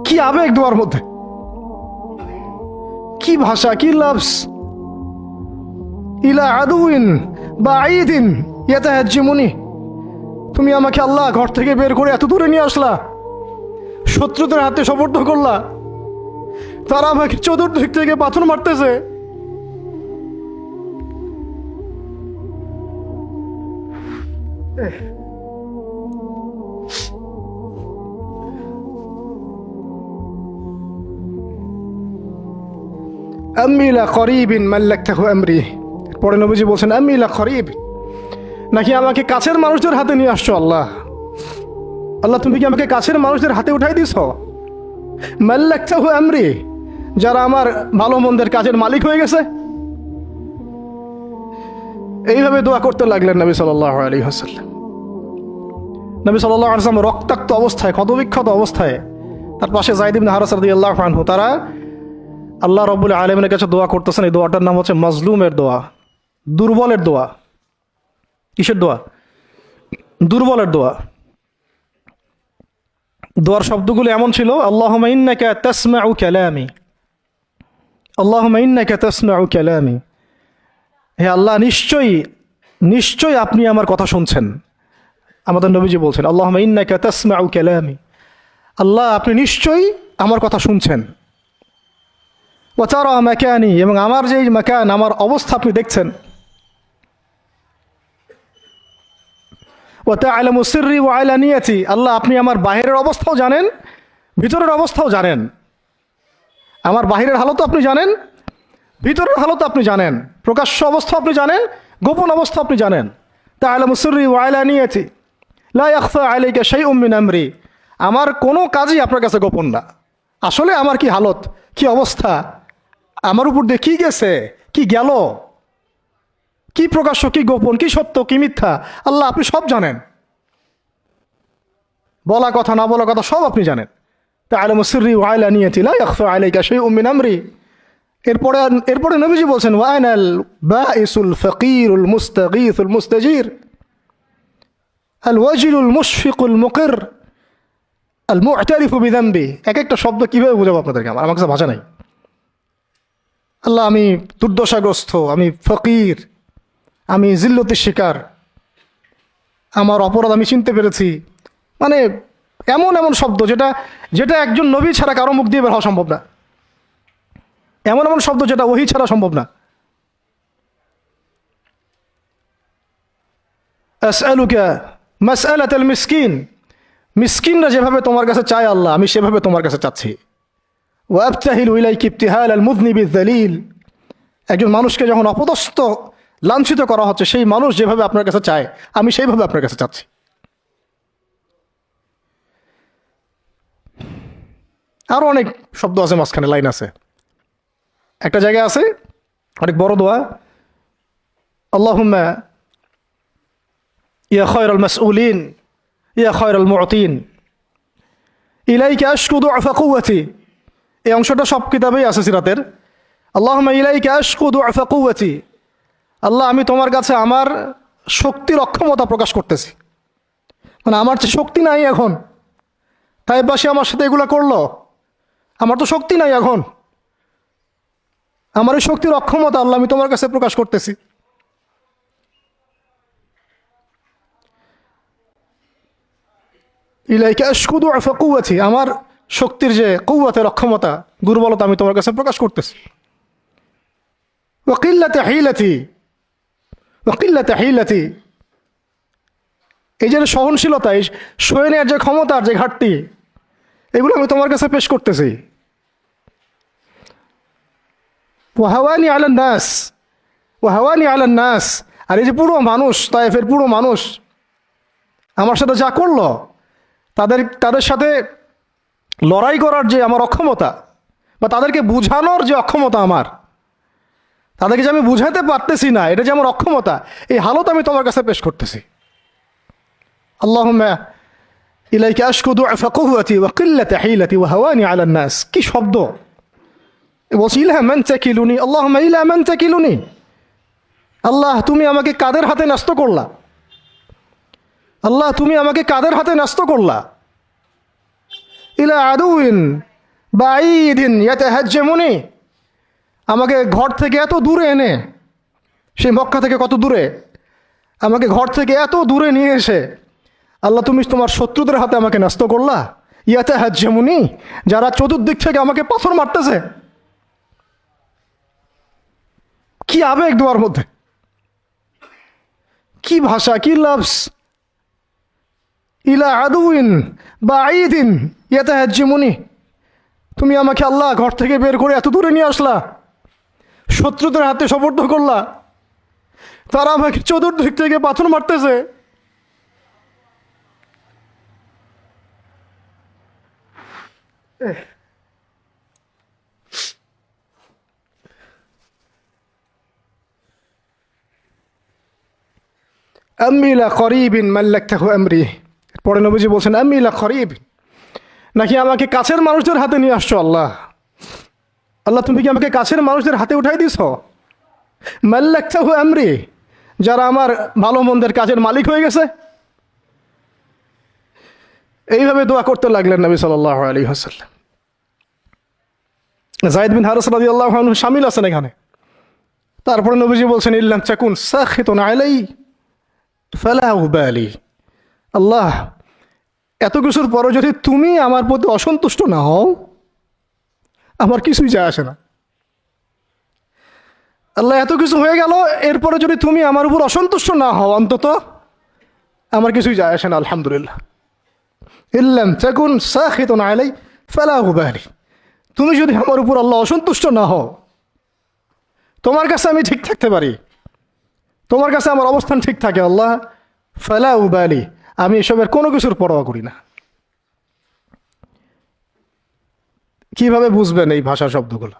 কি আবেগ দোয়ার মধ্যে, কি ভাষা, কি লফজ। ইলা আদুইন বাঈদিন ইয়াতাহাজ্জিমুনি, তুমি আমাকে আল্লাহ ঘর থেকে বের করে এত দূরে নিয়ে আসলা, শত্রুদের হাতে সোপর্দ করলা, তারা আমাকে চতুর্দিক থেকে পাথর মারতেছে। আম্মি লা করিবিন মাল্লাকতাহু আমরি, পরে নবীজি বলছেন আম্মি লা করিব, নাকি আমাকে কাছের মানুষদের হাতে নিয়ে আসছো আল্লাহ। আল্লাহ তুমি কি আমাকে কাছের মানুষদের হাতে উঠাই দিছ? মাল্লাকতাহু আমরি, যারা আমার ভালো মন্দের কাজের মালিক হয়ে গেছে। এইভাবে দোয়া করতে লাগলেন নবী সাল্লাল্লাহু আলাইহি ওয়াসাল্লাম। নবী সাল্লাল্লাহু আলাইহি ওয়াসাল্লাম রক্তাক্ত অবস্থায়, ক্ষতবিক্ষত অবস্থায়, তার পাশে যায়েদ ইবনে হারেসা রাদিয়াল্লাহু আনহু, তারা আল্লাহ রাব্বুল আলামিনের কাছে দোয়া করতেছেন। এই দোয়াটার নাম হচ্ছে মাজলুমের দোয়া, দুর্বলের দোয়া। কিসের দোয়া? দুর্বলের দোয়া। দোয়ার শব্দগুলো এমন ছিল, আল্লাহুম্মা ইন্নাকা তাসমাউ কালামি, আল্লাহুম্মা ইন্নাকা তাসমাউ কালামি, হে আল্লাহ নিশ্চয়ই নিশ্চয়ই আপনি আমার কথা শুনছেন। আমাদের নবীজি বলছেন আল্লাহুম্মা ইন্নাকা তাসমাউ কালামি, আল্লাহ আপনি নিশ্চয়ই আমার কথা শুনছেন। ওয়া তারা মাকানি, এবং আমার যে মাকান, আমার অবস্থা আপনি দেখছেন। ওয়া তা'লামু সিররি ওয়া আলানিয়াতি, আল্লাহ আপনি আমার বাহিরের অবস্থাও জানেন, ভিতরের অবস্থাও জানেন। আমার বাহিরের হালত আপনি জানেন, ভিতরের হালত আপনি জানেন, প্রকাশ্য অবস্থা আপনি জানেন, গোপন অবস্থা আপনি জানেন। তা'লামু সিররি ওয়া আলানিয়াতি লা ইয়াখফা আলাইকা শাইউম মিন আমরি, আমার কোনো কাজই আপনার কাছে গোপন না। আসলে আমার কি হালত, কি অবস্থা, আমার উপর দিয়ে কি গেছে, কি গেল, কি প্রকাশ্য, কি গোপন, কি সত্য, কি মিথ্যা, আল্লাহ আপনি সব জানেন। বলা কথা না বলা কথা সব আপনি জানেন। তা'লামু সিররি ওয়া আলানিয়াতি লা ইয়াখফা আলাইকা শাইউম মিন আমরি। এরপরে নবীজি বলছেন ওয়া আনাল বাঈসুল ফাকিরুল মুস্তাগীসুল মুস্তাজির আল ওয়াজিলুল মুশফিকুল মুকির আল মু'তারিফু বিযামবি। এক একটা শব্দ কিভাবে বোঝাবো আপনাদেরকে, আমার কাছে ভাষা নাই। আল্লাহ আমি দুর্দশাগ্রস্ত, আমি ফকির, আমি জিল্লতির শিকার, আমার অপরাধ আমি চিনতে পেরেছি। মানে এমন এমন শব্দ যেটা যেটা একজন নবী ছাড়া কারো মুখ দিয়ে বের হওয়া সম্ভব না, এমন এমন শব্দ যেটা ওহী ছাড়া সম্ভব না। আসআলুকা মাসআলাতাল মিসকিন, মিসকিনরা যেভাবে তোমার কাছে চায় আল্লাহ, আমি সেভাবে তোমার কাছে চাচ্ছি। ওয়া আবতাহিলু ইলাইকা ইবতিহালাল মুযনিবিয যালিল, একজন মানুষকে যখন অপদস্থ লাঞ্ছিত করা হচ্ছে, সেই মানুষ যেভাবে আপনার কাছে চায়, আমি সেইভাবে আপনার কাছে চাচ্ছি। আরও অনেক শব্দ আছে, মাঝখানে লাইন আছে। একটা জায়গায় আছে অনেক বড় দোয়া, আল্লাহুম্মা ইয়া খায়রাল মাসউলিন ইয়া খায়রাল মু'তিন ইলাইকা আশকু দু'ফা কুওয়াতি। এই অংশটা সব কিতাবেই আছে সিরাতের। আল্লাহুম্মা ইলাইকা আশকু দু'ফা কুওয়াতি, আল্লাহ আমি তোমার কাছে আমার শক্তির অক্ষমতা প্রকাশ করতেছি। মানে আমার যে শক্তি নাই এখন, তাই পাশে আমার সাথে এগুলো করলো, আমার তো শক্তি নাই এখন, আমার এই শক্তির অক্ষমতা আল্লাহ আমি তোমার কাছে প্রকাশ করতেছি। ইলাইকা আশকু দু'ফা কুওয়াতি, আমার শক্তির যে কুওয়াতের অক্ষমতা, দুর্বলতা আমি তোমার কাছে প্রকাশ করতেছি। ওয়া কিল্লাতা হিলাতি ওয়া কিল্লাতা হিলাতি, এই যে সহনশীলতা, এই সয়ে নেওয়ার যে ক্ষমতার যে ঘাটতি, এগুলো আমি তোমার কাছে পেশ করতেছি। ওয়া হাওয়ানি আলান নাস ওয়া হাওয়ানি আলান নাস, আর এই যে পুরো মানুষ, তায়েফের পুরো মানুষ আমার সাথে যা করলো, তাদের সাথে লড়াই করার যে আমার অক্ষমতা, বা তাদেরকে বুঝানোর যে অক্ষমতা আমার, তাদেরকে যে আমি বুঝাতে পারতেছি না, এটা যে আমার অক্ষমতা, এই হালত আমি তোমার কাছে পেশ করতেছি। আল্লাহুম্মা ইলাইকা আশকু দু'ফা কুওয়াতি ওয়া কিল্লাতা হিলাতি ওয়া হাওয়ানি আলান নাস। কি শব্দ! বলছি ইলা মান তাকিলুনি, আল্লাহুম্মা ইলা মান তাকিলুনি, আল্লাহ তুমি আমাকে কাদের হাতে ন্যস্ত করলা, আল্লাহ তুমি আমাকে কাদের হাতে ন্যস্ত করলা। ইলা আদুইন বাঈদিন ইয়াতাহাজ্জামুনি, আমাকে ঘর থেকে এত দূরে এনে, সেই মক্কা থেকে কত দূরে, আমাকে ঘর থেকে এত দূরে নিয়ে এসে আল্লাহ তুমি তোমার শত্রুদের হাতে আমাকে ন্যস্ত করলা। ইয়াতাহাজ্জামুনি, যারা চতুর্দিক থেকে আমাকে পাথর মারতেছে। কি আবেগ দোয়ার মধ্যে, কি ভাষা, কি লফজ। ইলা আদুইন বাঈদিন ইয়াতাহাজ্জামুনি, তুমি আমাকে আল্লাহ ঘর থেকে বের করে এত দূরে নিয়ে আসলা, শত্রুদের হাতে সোপর্দ করলা, তারা আমাকে চতুর্দিক থেকে পাথর মারতেছে। আম্মি লা করিবিন মাল্লাকতাহু আমরি, পরে নবীজি বলছেন আম্মি লা করিব, নাকি আমাকে কাছের মানুষদের হাতে নিয়ে আসছো আল্লাহ। আল্লাহ তুমি কি আমাকে কাছের মানুষদের হাতে উঠাই দিছ? মাল্লাকতাহু আমরি, যারা আমার ভালো মন্দের কাজের মালিক হয়ে গেছে। এইভাবে দোয়া করতে লাগলেন নবী সাল্লাল্লাহু আলাইহি ওয়াসাল্লাম। যায়েদ বিন হারিস রাদিয়াল্লাহু আনহু শামিল আছেন এখানে। তারপরে নবীজি বলছেন ইল্লাম তাকুন সাখিতুন আলাই ফালা উবালি, আল্লাহ এত কিছুর পরও যদি তুমি আমার প্রতি অসন্তুষ্ট না হও, আমার কিছুই যায় আসে না। আল্লাহ এত কিছু হয়ে গেল, এরপরে যদি তুমি আমার উপর অসন্তুষ্ট না হও, অন্তত আমার কিছুই যায় আসে না, আলহামদুলিল্লাহ। ইল্লাম তাকুন সাখিতুন আলাই ফালা উবালি, তুমি যদি আমার উপর আল্লাহ অসন্তুষ্ট না হও, তোমার কাছে আমি ঠিক থাকতে পারি, তোমার কাছে আমার অবস্থান ঠিক থাকে আল্লাহ, ফালা উবালি, আমি এসবের কোনো কিছুর পরোয়া করি না। কিভাবে বুঝবেন এই ভাষা শব্দগুলো?